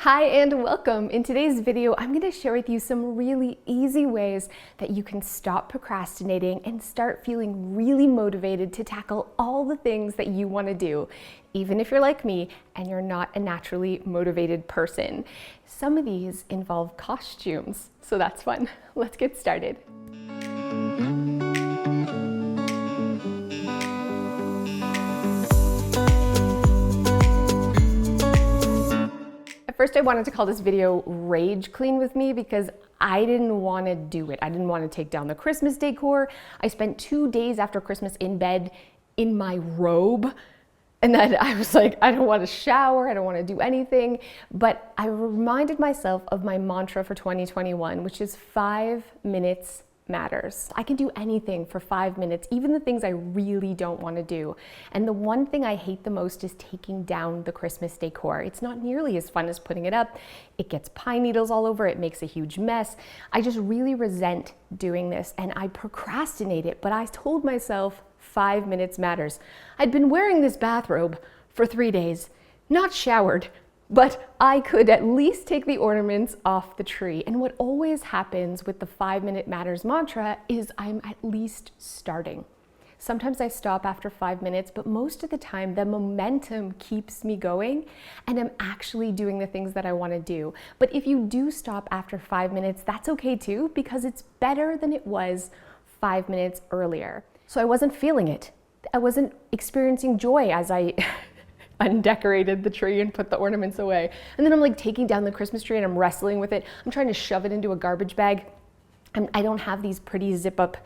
Hi and welcome. In today's video, I'm going to share with you some really easy ways that you can stop procrastinating and start feeling really motivated to tackle all the things that you want to do, even if you're like me and you're not a naturally motivated person. Some of these involve costumes, so that's fun. Let's get started. First, I wanted to call this video Rage Clean with me because I didn't want to do it. I didn't want to take down the Christmas decor. I spent 2 days after Christmas in bed in my robe. And then I was like, I don't want to shower. I don't want to do anything. But I reminded myself of my mantra for 2021, which is 5 minutes matters. I can do anything for 5 minutes, even the things I really don't want to do. And the one thing I hate the most is taking down the Christmas decor. It's not nearly as fun as putting it up. It gets pine needles all over. It makes a huge mess. I just really resent doing this and I procrastinate it. But I told myself 5 minutes matters. I'd been wearing this bathrobe for 3 days, not showered, but I could at least take the ornaments off the tree. And what always happens with the 5 minute matters mantra is I'm at least starting. Sometimes I stop after 5 minutes, but most of the time the momentum keeps me going and I'm actually doing the things that I want to do. But if you do stop after 5 minutes, that's okay too, because it's better than it was 5 minutes earlier. So I wasn't feeling it. I wasn't experiencing joy as I undecorated the tree and put the ornaments away. And then I'm like taking down the Christmas tree and I'm wrestling with it. I'm trying to shove it into a garbage bag. And I don't have these pretty zip up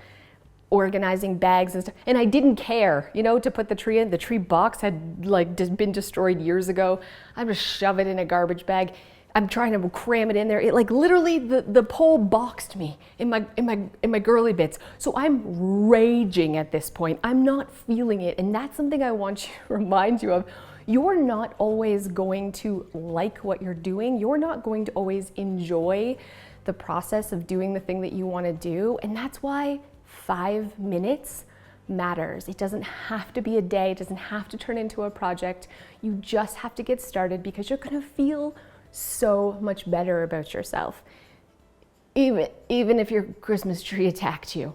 organizing bags and stuff. And I didn't care, to put the tree in. The tree box had just been destroyed years ago. I'm just shove it in a garbage bag. I'm trying to cram it in there. It literally the pole boxed me in my girly bits. So I'm raging at this point. I'm not feeling it. And that's something I want to remind you of. You're not always going to like what you're doing. You're not going to always enjoy the process of doing the thing that you want to do. And that's why 5 minutes matters. It doesn't have to be a day. It doesn't have to turn into a project. You just have to get started because you're going to feel so much better about yourself. Even if your Christmas tree attacked you,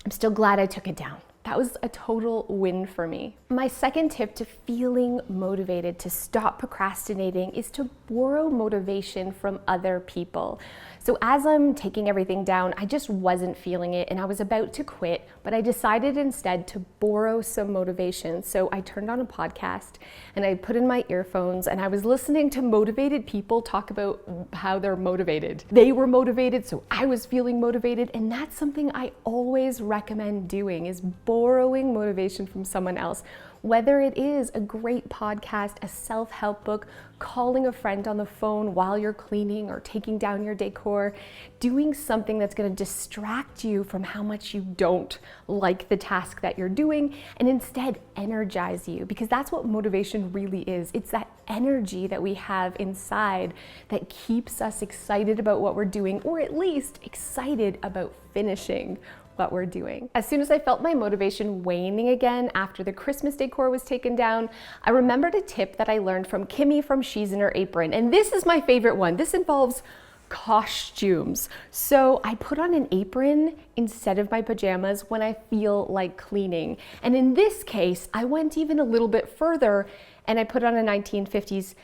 I'm still glad I took it down. That was a total win for me. My second tip to feeling motivated to stop procrastinating is to borrow motivation from other people. So as I'm taking everything down, I just wasn't feeling it and I was about to quit, but I decided instead to borrow some motivation. So I turned on a podcast and I put in my earphones and I was listening to motivated people talk about how they're motivated. They were motivated, so I was feeling motivated, and that's something I always recommend doing, is borrowing motivation from someone else. Whether it is a great podcast, a self-help book, calling a friend on the phone while you're cleaning or taking down your decor, doing something that's going to distract you from how much you don't like the task that you're doing and instead energize you, because that's what motivation really is. It's that energy that we have inside that keeps us excited about what we're doing, or at least excited about finishing what we're doing. As soon as I felt my motivation waning again after the Christmas decor was taken down, I remembered a tip that I learned from Kimmy from She's in Her Apron. And this is my favorite one. This involves costumes. So I put on an apron instead of my pajamas when I feel like cleaning. And in this case, I went even a little bit further and I put on a 1950s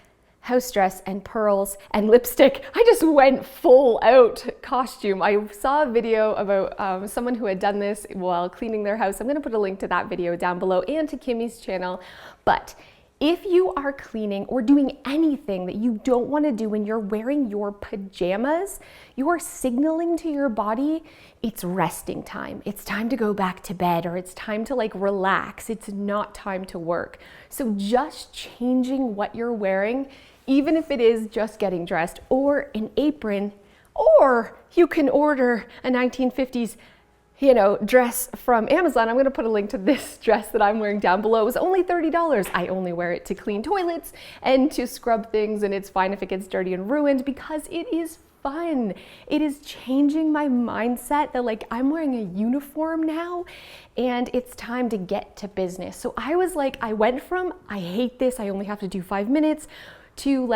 house dress and pearls and lipstick. I just went full out costume. I saw a video about someone who had done this while cleaning their house. I'm going to put a link to that video down below and to Kimmy's channel. But if you are cleaning or doing anything that you don't want to do when you're wearing your pajamas, you are signaling to your body it's resting time. It's time to go back to bed, or it's time to relax. It's not time to work. So just changing what you're wearing, even if it is just getting dressed or an apron, or you can order a 1950s dress from Amazon. I'm going to put a link to this dress that I'm wearing down below. It was only $30. I only wear it to clean toilets and to scrub things, and it's fine if it gets dirty and ruined because it is fun. It is changing my mindset that I'm wearing a uniform now and it's time to get to business. So I was I went from, I hate this, I only have to do 5 minutes, to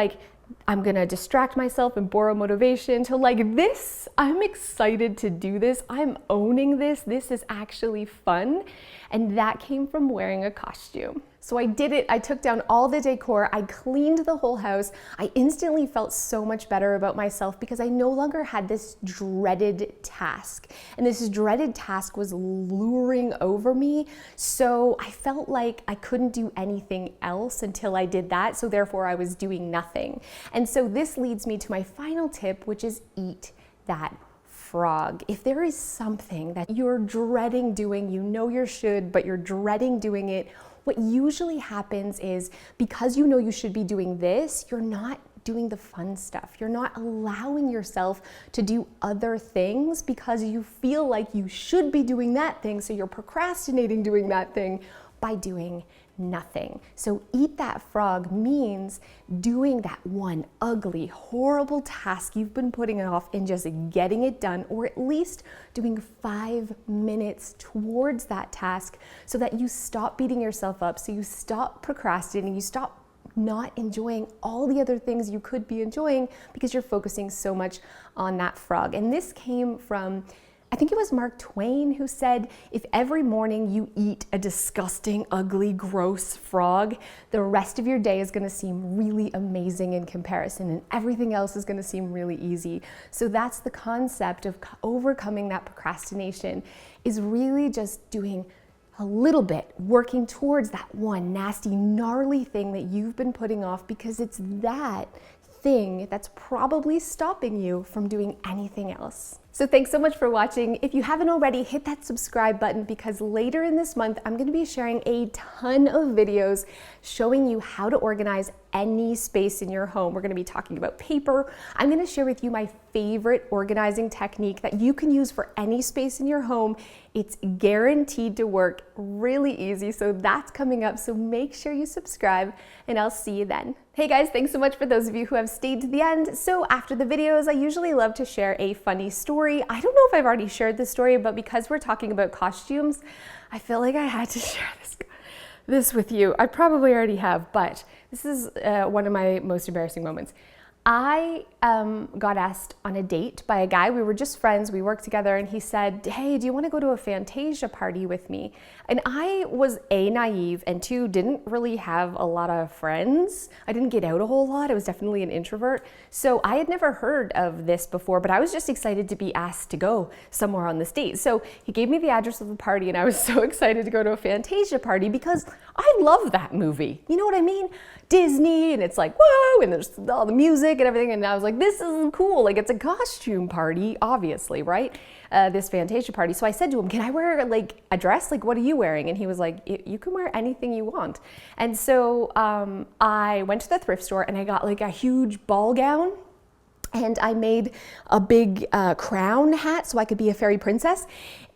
I'm gonna distract myself and borrow motivation to like this. I'm excited to do this. I'm owning this. This is actually fun. And that came from wearing a costume. So I did it. I took down all the decor. I cleaned the whole house. I instantly felt so much better about myself because I no longer had this dreaded task. And this dreaded task was luring over me. So I felt like I couldn't do anything else until I did that. So therefore I was doing nothing. And so this leads me to my final tip, which is eat that frog. If there is something that you're dreading doing, you know you should, but you're dreading doing it, what usually happens is because you know you should be doing this, you're not doing the fun stuff. You're not allowing yourself to do other things because you feel like you should be doing that thing, so you're procrastinating doing that thing by doing nothing. So eat that frog means doing that one ugly, horrible task you've been putting off and just getting it done, or at least doing 5 minutes towards that task so that you stop beating yourself up, so you stop procrastinating, you stop not enjoying all the other things you could be enjoying because you're focusing so much on that frog. And this came from, I think it was Mark Twain who said, if every morning you eat a disgusting, ugly, gross frog, the rest of your day is gonna seem really amazing in comparison and everything else is gonna seem really easy. So that's the concept of overcoming that procrastination, is really just doing a little bit, working towards that one nasty, gnarly thing that you've been putting off because it's that thing that's probably stopping you from doing anything else. So thanks so much for watching. If you haven't already, hit that subscribe button because later in this month, I'm gonna be sharing a ton of videos showing you how to organize any space in your home. We're gonna be talking about paper. I'm gonna share with you my favorite organizing technique that you can use for any space in your home. It's guaranteed to work, really easy. So that's coming up. So make sure you subscribe and I'll see you then. Hey guys, thanks so much for those of you who have stayed to the end. So after the videos, I usually love to share a funny story. I don't know if I've already shared this story, but because we're talking about costumes, I feel like I had to share this with you. I probably already have, but this is one of my most embarrassing moments. I got asked on a date by a guy. We were just friends, we worked together, and he said, hey, do you want to go to a Fantasia party with me? And I was A, naive, and 2, didn't really have a lot of friends. I didn't get out a whole lot. I was definitely an introvert. So I had never heard of this before, but I was just excited to be asked to go somewhere on this date. So he gave me the address of the party, and I was so excited to go to a Fantasia party because I love that movie. You know what I mean? Disney, and it's like, whoa, and there's all the music and everything, and I was like, this is cool, like it's a costume party, obviously, right? This Fantasia party. So I said to him, can I wear like a dress? Like, what are you wearing? And he was like, you can wear anything you want. And so I went to the thrift store and I got like a huge ball gown, and I made a big crown hat so I could be a fairy princess.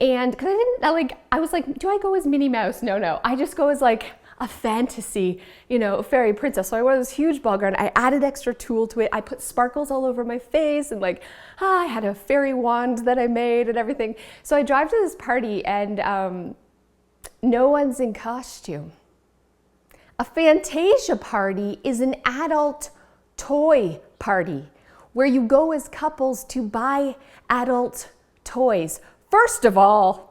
And cause I was like, do I go as Minnie Mouse? No, I just go as like a fantasy, fairy princess. So I wore this huge ball gown. I added extra tulle to it. I put sparkles all over my face and like, I had a fairy wand that I made and everything. So I drive to this party and no one's in costume. A Fantasia party is an adult toy party where you go as couples to buy adult toys. First of all,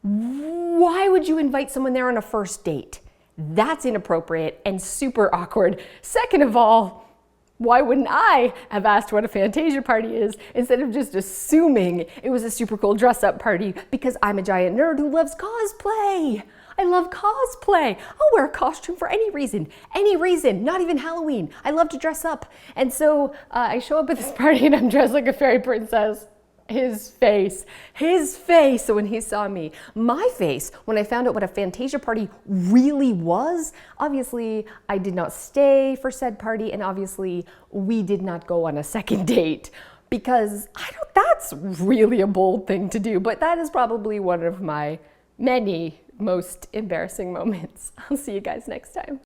why would you invite someone there on a first date? That's inappropriate and super awkward. Second of all, why wouldn't I have asked what a Fantasia party is instead of just assuming it was a super cool dress-up party because I'm a giant nerd who loves cosplay? I love cosplay. I'll wear a costume for any reason, not even Halloween. I love to dress up. And so I show up at this party and I'm dressed like a fairy princess. His face when he saw me. My face when I found out what a Fantasia party really was. Obviously, I did not stay for said party, and obviously we did not go on a second date because that's really a bold thing to do, but that is probably one of my many most embarrassing moments. I'll see you guys next time.